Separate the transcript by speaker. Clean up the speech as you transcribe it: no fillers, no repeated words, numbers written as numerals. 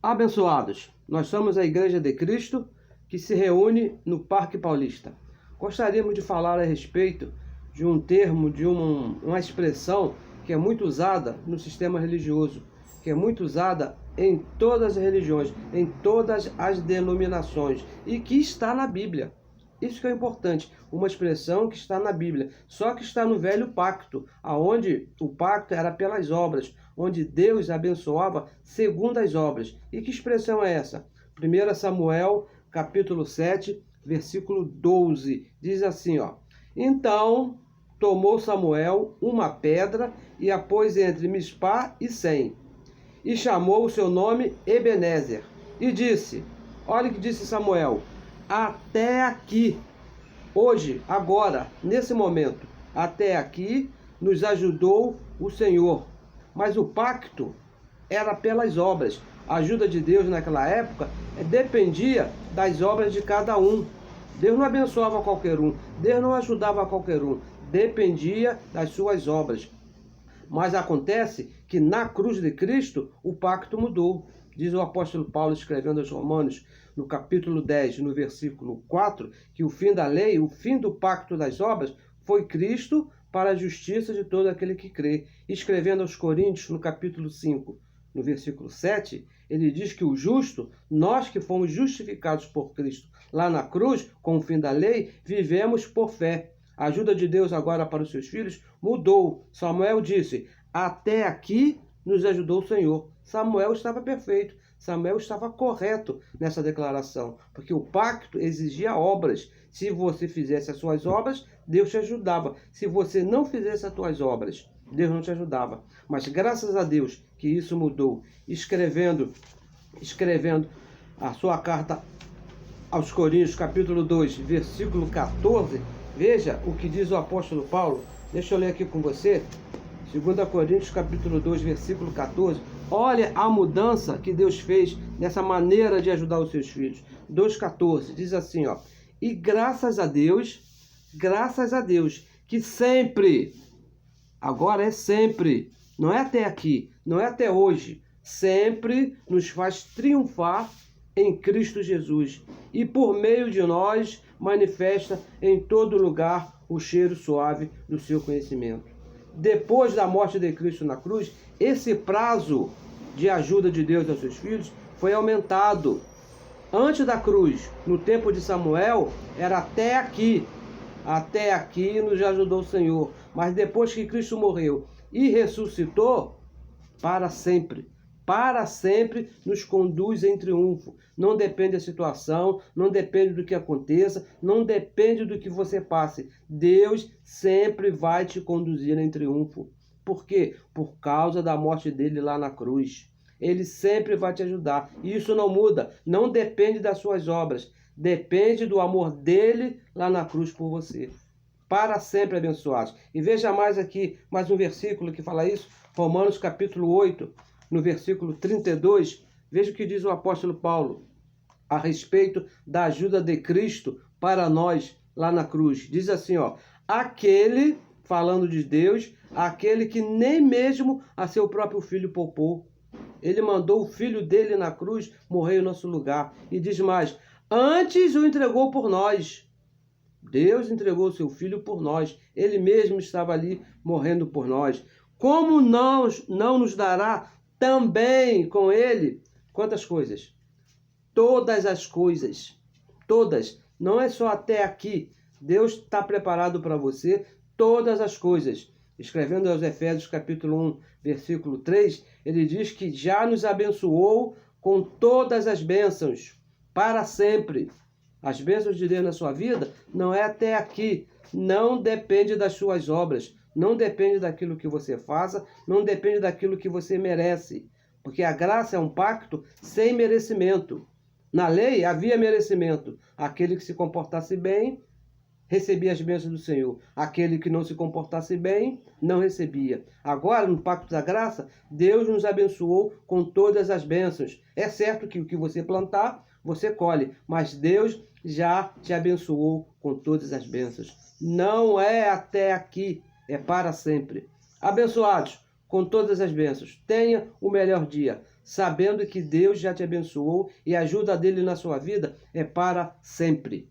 Speaker 1: Abençoados, nós somos a Igreja de Cristo que se reúne no Parque Paulista. Gostaríamos de falar a respeito de um termo, de uma expressão que é muito usada no sistema religioso, que é muito usada em todas as religiões, em todas as denominações e que está na Bíblia. Isso que é importante, uma expressão que está na Bíblia, só que está no Velho Pacto, aonde o pacto era pelas obras, onde Deus abençoava segundo as obras. E que expressão é essa? 1 Samuel, capítulo 7, versículo 12, diz assim, ó: Então tomou Samuel uma pedra e a pôs entre Mispá e Sem, e chamou o seu nome Ebenezer, e disse, olha o que disse Samuel, até aqui, hoje, agora, nesse momento, até aqui nos ajudou o Senhor. Mas o pacto era pelas obras. A ajuda de Deus naquela época dependia das obras de cada um. Deus não abençoava qualquer um, Deus não ajudava qualquer um, dependia das suas obras. Mas acontece que na cruz de Cristo o pacto mudou. Diz o apóstolo Paulo escrevendo aos Romanos, no capítulo 10, no versículo 4, que o fim da lei, o fim do pacto das obras, foi Cristo para a justiça de todo aquele que crê. Escrevendo aos Coríntios, no capítulo 5, no versículo 7, ele diz que o justo, nós que fomos justificados por Cristo lá na cruz, com o fim da lei, vivemos por fé. A ajuda de Deus agora para os seus filhos mudou. Samuel disse, até aqui nos ajudou o Senhor. Samuel estava perfeito, Samuel estava correto nessa declaração, porque o pacto exigia obras. Se você fizesse as suas obras, Deus te ajudava. Se você não fizesse as suas obras, Deus não te ajudava. Mas graças a Deus que isso mudou. Escrevendo a sua carta aos Coríntios, capítulo 2, versículo 14, veja o que diz o apóstolo Paulo. Deixa eu ler aqui com você. 2 Coríntios, capítulo 2, versículo 14. Olha a mudança que Deus fez nessa maneira de ajudar os seus filhos. 2,14, diz assim, ó. E graças a Deus, que sempre, agora é sempre, não é até aqui, não é até hoje, sempre nos faz triunfar em Cristo Jesus. E por meio de nós manifesta em todo lugar o cheiro suave do seu conhecimento. Depois da morte de Cristo na cruz, esse prazo de ajuda de Deus aos seus filhos foi aumentado. Antes da cruz, no tempo de Samuel, era até aqui nos ajudou o Senhor. Mas depois que Cristo morreu e ressuscitou, para sempre nos conduz em triunfo. Não depende da situação, não depende do que aconteça, não depende do que você passe. Deus sempre vai te conduzir em triunfo. Por quê? Por causa da morte dele lá na cruz. Ele sempre vai te ajudar. E isso não muda, não depende das suas obras. Depende do amor dele lá na cruz por você. Para sempre abençoados. E veja mais aqui, mais um versículo que fala isso. Romanos capítulo 8. No versículo 32, veja o que diz o apóstolo Paulo a respeito da ajuda de Cristo para nós lá na cruz. Diz assim, ó, aquele, falando de Deus, aquele que nem mesmo a seu próprio filho poupou. Ele mandou o filho dele na cruz morrer em nosso lugar. E diz mais, antes o entregou por nós. Deus entregou o seu filho por nós. Ele mesmo estava ali morrendo por nós. Como não nos dará também com ele, quantas coisas? Todas as coisas. Todas. Não é só até aqui. Deus está preparado para você todas as coisas. Escrevendo aos Efésios capítulo 1, versículo 3, ele diz que já nos abençoou com todas as bênçãos para sempre. As bênçãos de Deus na sua vida não é até aqui. Não depende das suas obras. Não depende daquilo que você faça, não depende daquilo que você merece. Porque a graça é um pacto sem merecimento. Na lei havia merecimento. Aquele que se comportasse bem, recebia as bênçãos do Senhor. Aquele que não se comportasse bem, não recebia. Agora, no pacto da graça, Deus nos abençoou com todas as bênçãos. É certo que o que você plantar, você colhe. Mas Deus já te abençoou com todas as bênçãos. Não é até aqui. É para sempre. Abençoados com todas as bênçãos. Tenha o melhor dia. sabendo que Deus já te abençoou e a ajuda dele na sua vida é para sempre.